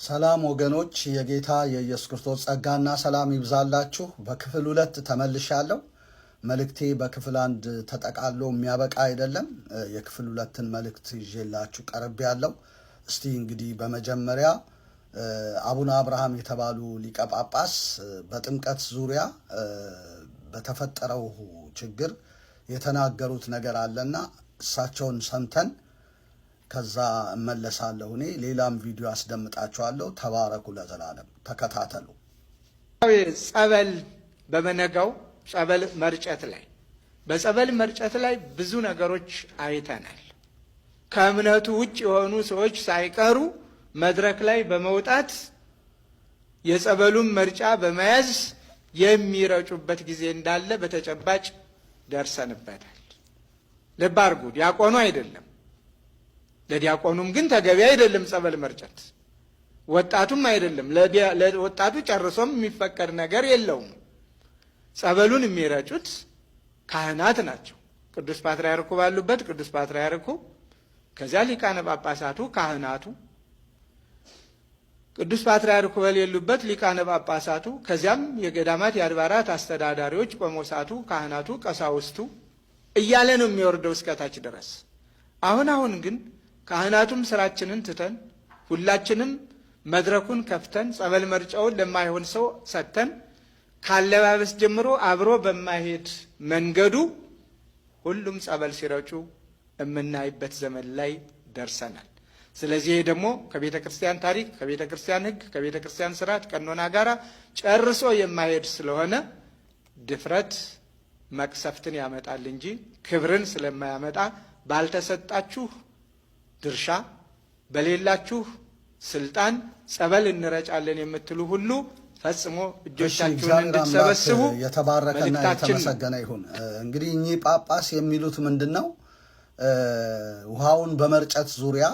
ሰላም ወገኖች የጌታ የኢየሱስ ክርስቶስ ጸጋና ሰላም ይብዛላችሁ። በክፍል 2 ተመልሻለሁ። መልእክቴ በክፍል 1 ተጠቃሎ የሚያበቃ አይደለም። የክፍል 2ን መልእክት ይዤላችሁ ቀርቤያለሁ። እስቲ እንግዲህ በመጀመሪያ አቡነ አብርሃም የተባሉ ሊቀ ጳጳስ በጥምቀት ዙሪያ በተፈጠረው ችግር የተናገሩት ነገር አለና እሳቸውን ሰምተን ከዛ እመለሳለሁ። እኔ ሌላም ቪዲዮ አስደምጣችኋለሁ። ተባረኩ፣ ለዘላለም ተከታተሉ። ጸበል በመነጋው ጸበል መርጨት ላይ በጸበል መርጨት ላይ ብዙ ነገሮች አይተናል። ከእምነቱ ውጭ የሆኑ ሰዎች ሳይቀሩ መድረክ ላይ በመውጣት የጸበሉን መርጫ በመያዝ የሚረጩበት ጊዜ እንዳለ በተጨባጭ ደርሰንበታል። ልብ አድርጉ፣ ዲያቆኑ አይደለም። ለዲያቆኑም ግን ተገቢ አይደለም ጸበል መርጨት፣ ወጣቱም አይደለም። ለወጣቱ ጨርሶም የሚፈቀድ ነገር የለውም። ጸበሉን የሚረጩት ካህናት ናቸው። ቅዱስ ፓትርያርኩ ባሉበት ቅዱስ ፓትርያርኩ፣ ከዚያ ሊቃነ ጳጳሳቱ፣ ካህናቱ፣ ቅዱስ ፓትርያርኩ በሌሉበት ሊቃነ ጳጳሳቱ፣ ከዚያም የገዳማት የአድባራት አስተዳዳሪዎች፣ ቆሞሳቱ፣ ካህናቱ፣ ቀሳውስቱ እያለ ነው የሚወርደው እስከታች ድረስ። አሁን ግን ካህናቱም ስራችንን ትተን ሁላችንም መድረኩን ከፍተን ጸበል መርጫውን ለማይሆን ሰው ሰጥተን ካለባበስ ጀምሮ አብሮ በማይሄድ መንገዱ ሁሉም ጸበል ሲረጩ የምናይበት ዘመን ላይ ደርሰናል። ስለዚህ ይሄ ደግሞ ከቤተ ክርስቲያን ታሪክ፣ ከቤተ ክርስቲያን ሕግ፣ ከቤተ ክርስቲያን ስርዓት ቀኖና ጋራ ጨርሶ የማይሄድ ስለሆነ ድፍረት መቅሰፍትን ያመጣል እንጂ ክብርን ስለማያመጣ ባልተሰጣችሁ ድርሻ በሌላችሁ ስልጣን ጸበል እንረጫለን የምትሉ ሁሉ ፈጽሞ እጆቻችሁን እንድትሰበስቡ የተባረከና የተመሰገነ ይሁን። እንግዲህ እኚህ ጳጳስ የሚሉት ምንድነው? ውሃውን በመርጨት ዙሪያ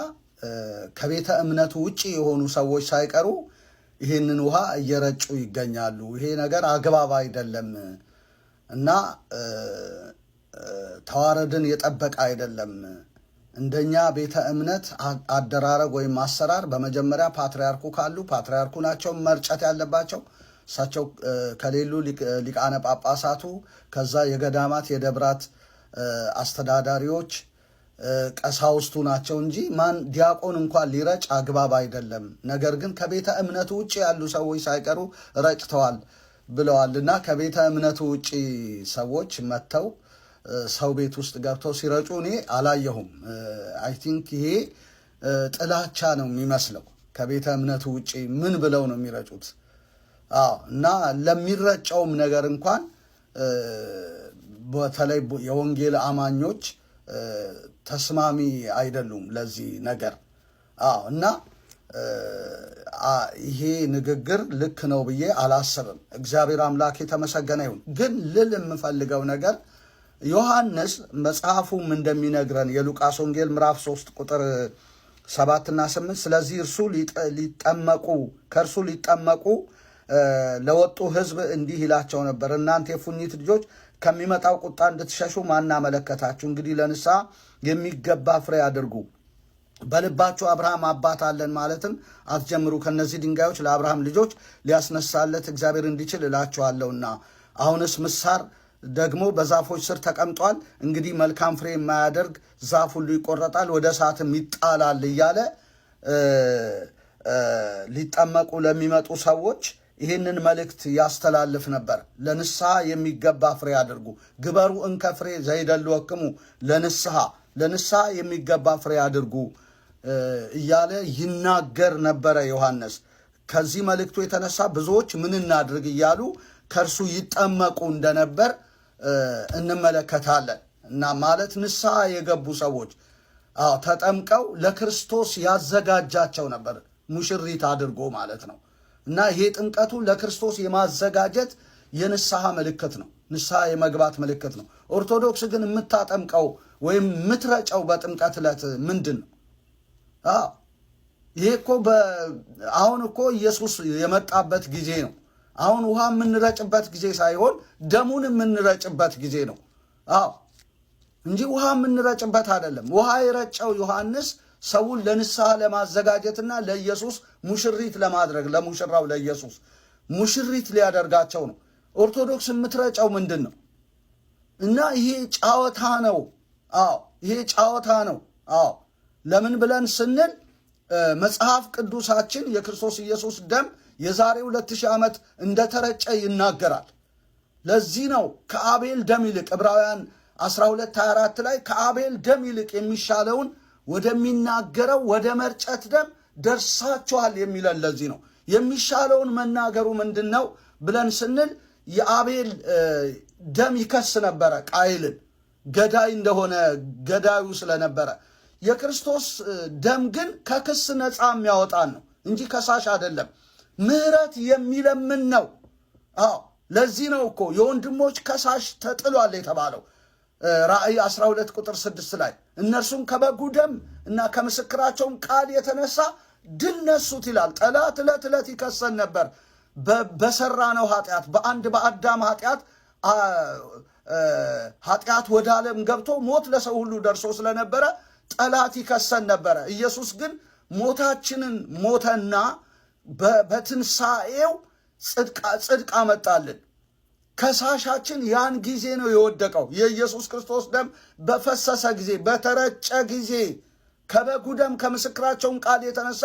ከቤተ እምነቱ ውጪ የሆኑ ሰዎች ሳይቀሩ ይህንን ውሃ እየረጩ ይገኛሉ። ይሄ ነገር አግባብ አይደለም እና ተዋረድን የጠበቀ አይደለም። እንደኛ ቤተ እምነት አደራረግ ወይም አሰራር በመጀመሪያ ፓትርያርኩ ካሉ ፓትርያርኩ ናቸው መርጨት ያለባቸው። እሳቸው ከሌሉ ሊቃነ ጳጳሳቱ፣ ከዛ የገዳማት የደብራት አስተዳዳሪዎች፣ ቀሳውስቱ ናቸው እንጂ ማን ዲያቆን እንኳን ሊረጭ አግባብ አይደለም። ነገር ግን ከቤተ እምነቱ ውጭ ያሉ ሰዎች ሳይቀሩ ረጭተዋል ብለዋልና ከቤተ እምነቱ ውጭ ሰዎች መጥተው ሰው ቤት ውስጥ ገብተው ሲረጩ እኔ አላየሁም። አይ ቲንክ ይሄ ጥላቻ ነው የሚመስለው። ከቤተ እምነቱ ውጭ ምን ብለው ነው የሚረጩት? እና ለሚረጨውም ነገር እንኳን በተለይ የወንጌል አማኞች ተስማሚ አይደሉም ለዚህ ነገር። እና ይሄ ንግግር ልክ ነው ብዬ አላስብም። እግዚአብሔር አምላክ የተመሰገነ ይሁን። ግን ልል የምፈልገው ነገር ዮሐንስ መጽሐፉም እንደሚነግረን የሉቃስ ወንጌል ምዕራፍ 3 ቁጥር 7 እና 8 ስለዚህ ከእርሱ ሊጠመቁ ለወጡ ሕዝብ እንዲህ ይላቸው ነበር፣ እናንተ የፉኝት ልጆች ከሚመጣው ቁጣ እንድትሸሹ ማን አመለከታችሁ? እንግዲህ ለንስሐ የሚገባ ፍሬ አድርጉ። በልባችሁ አብርሃም አባት አለን ማለትን አትጀምሩ። ከነዚህ ድንጋዮች ለአብርሃም ልጆች ሊያስነሳለት እግዚአብሔር እንዲችል እላችኋለሁና። አሁንስ ምሳር ደግሞ በዛፎች ስር ተቀምጧል። እንግዲህ መልካም ፍሬ የማያደርግ ዛፍ ሁሉ ይቆረጣል፣ ወደ እሳትም ይጣላል እያለ ሊጠመቁ ለሚመጡ ሰዎች ይህንን መልእክት ያስተላልፍ ነበር። ለንስሐ የሚገባ ፍሬ አድርጉ፣ ግበሩ እንከ ፍሬ ዘይደልወክሙ ለንስሐ የሚገባ ፍሬ አድርጉ እያለ ይናገር ነበረ ዮሐንስ። ከዚህ መልእክቱ የተነሳ ብዙዎች ምን እናድርግ እያሉ ከእርሱ ይጠመቁ እንደነበር እንመለከታለን። እና ማለት ንስሐ የገቡ ሰዎች ተጠምቀው ለክርስቶስ ያዘጋጃቸው ነበር፣ ሙሽሪት አድርጎ ማለት ነው። እና ይሄ ጥምቀቱ ለክርስቶስ የማዘጋጀት የንስሐ ምልክት ነው፣ ንስሐ የመግባት ምልክት ነው። ኦርቶዶክስ ግን የምታጠምቀው ወይም የምትረጨው በጥምቀት ዕለት ምንድን ነው? ይሄ እኮ አሁን እኮ ኢየሱስ የመጣበት ጊዜ ነው። አሁን ውሃ የምንረጭበት ጊዜ ሳይሆን ደሙን የምንረጭበት ጊዜ ነው እንጂ ውሃ የምንረጭበት አይደለም። ውሃ የረጨው ዮሐንስ ሰውን ለንስሐ ለማዘጋጀትና ለኢየሱስ ሙሽሪት ለማድረግ ለሙሽራው ለኢየሱስ ሙሽሪት ሊያደርጋቸው ነው። ኦርቶዶክስ የምትረጨው ምንድን ነው? እና ይሄ ጫወታ ነው። አዎ ይሄ ጫወታ ነው። አዎ ለምን ብለን ስንል መጽሐፍ ቅዱሳችን የክርስቶስ ኢየሱስ ደም የዛሬ 2000 ዓመት እንደተረጨ ይናገራል። ለዚህ ነው ከአቤል ደም ይልቅ ዕብራውያን 12:24 ላይ ከአቤል ደም ይልቅ የሚሻለውን ወደሚናገረው ወደ መርጨት ደም ደርሳችኋል የሚለን። ለዚህ ነው የሚሻለውን መናገሩ ምንድን ነው ብለን ስንል የአቤል ደም ይከስ ነበረ ቃይልን ገዳይ እንደሆነ ገዳዩ ስለነበረ፣ የክርስቶስ ደም ግን ከክስ ነፃ የሚያወጣን ነው እንጂ ከሳሽ አይደለም። ምህረት የሚለምን ነው። አዎ ለዚህ ነው እኮ የወንድሞች ከሳሽ ተጥሏል የተባለው ራእይ 12 ቁጥር 6 ላይ እነርሱም ከበጉ ደም እና ከምስክራቸውም ቃል የተነሳ ድል ነሱት ይላል። ጠላት ዕለት ዕለት ይከሰን ነበር በሰራነው ኃጢአት፣ በአንድ በአዳም ኃጢአት ወደ ዓለም ገብቶ ሞት ለሰው ሁሉ ደርሶ ስለነበረ ጠላት ይከሰን ነበረ። ኢየሱስ ግን ሞታችንን ሞተና በትንሣኤው ጽድቅ አመጣልን። ከሳሻችን ያን ጊዜ ነው የወደቀው። የኢየሱስ ክርስቶስ ደም በፈሰሰ ጊዜ በተረጨ ጊዜ ከበጉ ደም ከምስክራቸውን ቃል የተነሳ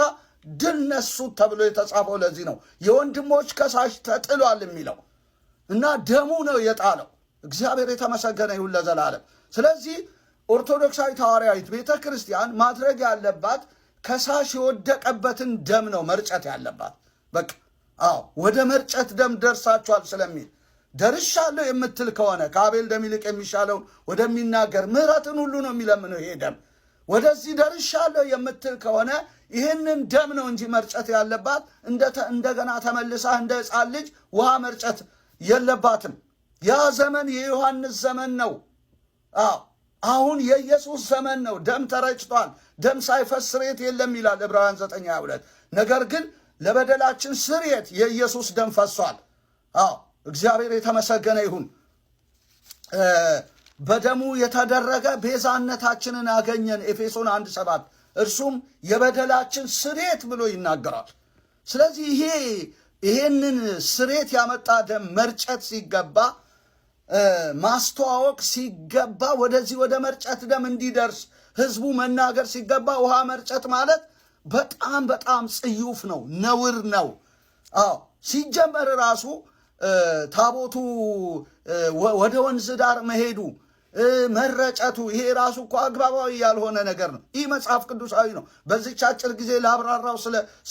ድል ነሱት ተብሎ የተጻፈው ለዚህ ነው የወንድሞች ከሳሽ ተጥሏል የሚለው እና ደሙ ነው የጣለው። እግዚአብሔር የተመሰገነ ይሁን ለዘላለም። ስለዚህ ኦርቶዶክሳዊት ሐዋርያዊት ቤተ ክርስቲያን ማድረግ ያለባት ከሳሽ የወደቀበትን ደም ነው መርጨት ያለባት። በቃ አዎ ወደ መርጨት ደም ደርሳችኋል ስለሚል ደርሻለሁ የምትል ከሆነ ከአቤል ደም ይልቅ የሚሻለውን ወደሚናገር ምህረትን ሁሉ ነው የሚለምነው ይሄ ደም። ወደዚህ ደርሻለሁ የምትል ከሆነ ይህንን ደም ነው እንጂ መርጨት ያለባት እንደገና ተመልሳ እንደ ሕፃን ልጅ ውሃ መርጨት የለባትም። ያ ዘመን የዮሐንስ ዘመን ነው። አሁን የኢየሱስ ዘመን ነው። ደም ተረጭቷል። ደም ሳይፈስ ስርየት የለም ይላል ዕብራውያን 9:22። ነገር ግን ለበደላችን ስርየት የኢየሱስ ደም ፈሷል። እግዚአብሔር የተመሰገነ ይሁን። በደሙ የተደረገ ቤዛነታችንን አገኘን ኤፌሶን 1:7 እርሱም የበደላችን ስርየት ብሎ ይናገራል። ስለዚህ ይሄንን ስርየት ያመጣ ደም መርጨት ሲገባ ማስተዋወቅ ሲገባ ወደዚህ ወደ መርጨት ደም እንዲደርስ ህዝቡ መናገር ሲገባ ውሃ መርጨት ማለት በጣም በጣም ጽዩፍ ነው፣ ነውር ነው። ሲጀመር ራሱ ታቦቱ ወደ ወንዝ ዳር መሄዱ መረጨቱ ይሄ ራሱ እኮ አግባባዊ ያልሆነ ነገር ነው። ይህ መጽሐፍ ቅዱሳዊ ነው። በዚህች አጭር ጊዜ ላብራራው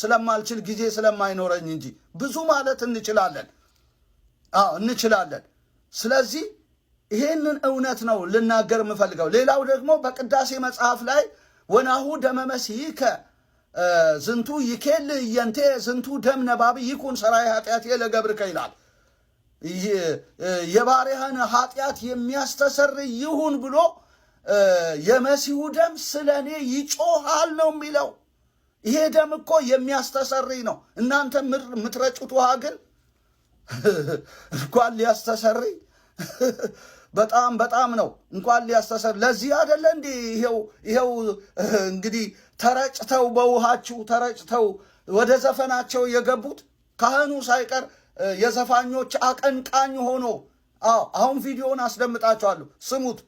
ስለማልችል ጊዜ ስለማይኖረኝ እንጂ ብዙ ማለት እንችላለን እንችላለን። ስለዚህ ይሄንን እውነት ነው ልናገር የምፈልገው። ሌላው ደግሞ በቅዳሴ መጽሐፍ ላይ ወናሁ ደመ መሲሕከ ዝንቱ ይኬል እየንቴ ዝንቱ ደም ነባቢ ይኩን ሰራይ ኃጢአት ለገብርከ ይላል። የባሪያህን ኃጢአት የሚያስተሰርይ ይሁን ብሎ የመሲሁ ደም ስለ እኔ ይጮሃል ነው የሚለው። ይሄ ደም እኮ የሚያስተሰርይ ነው። እናንተ የምትረጩት ውሃ ግን እንኳን ሊያስተሰርይ በጣም ነው እንኳን ሊያስተሰርይ። ለዚህ አይደለ እንዴ ይሄው እንግዲህ ተረጭተው በውሃችሁ ተረጭተው ወደ ዘፈናቸው የገቡት ካህኑ ሳይቀር የዘፋኞች አቀንቃኝ ሆኖ። አሁን ቪዲዮውን አስደምጣቸዋለሁ፣ ስሙት።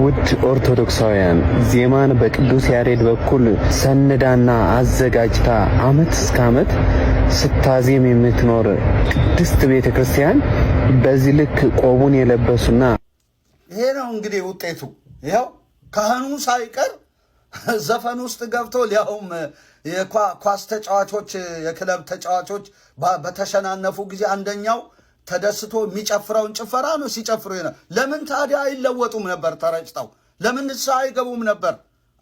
ውድ ኦርቶዶክሳውያን ዜማን በቅዱስ ያሬድ በኩል ሰንዳና አዘጋጅታ ዓመት እስከ ዓመት ስታዜም የምትኖር ቅድስት ቤተ ክርስቲያን በዚህ ልክ ቆቡን የለበሱና ይሄ ነው እንግዲህ ውጤቱ። ይኸው ካህኑ ሳይቀር ዘፈን ውስጥ ገብቶ ሊያውም የኳስ ተጫዋቾች የክለብ ተጫዋቾች በተሸናነፉ ጊዜ አንደኛው ተደስቶ የሚጨፍረውን ጭፈራ ነው ሲጨፍሩ ይነ። ለምን ታዲያ አይለወጡም ነበር? ተረጭተው ለምን ንስሐ አይገቡም ነበር?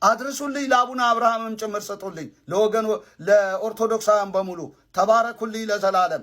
አድርሱልኝ፣ ለአቡነ አብርሃምም ጭምር ስጡልኝ፣ ለወገን ለኦርቶዶክሳውያን በሙሉ ተባረኩልኝ ለዘላለም።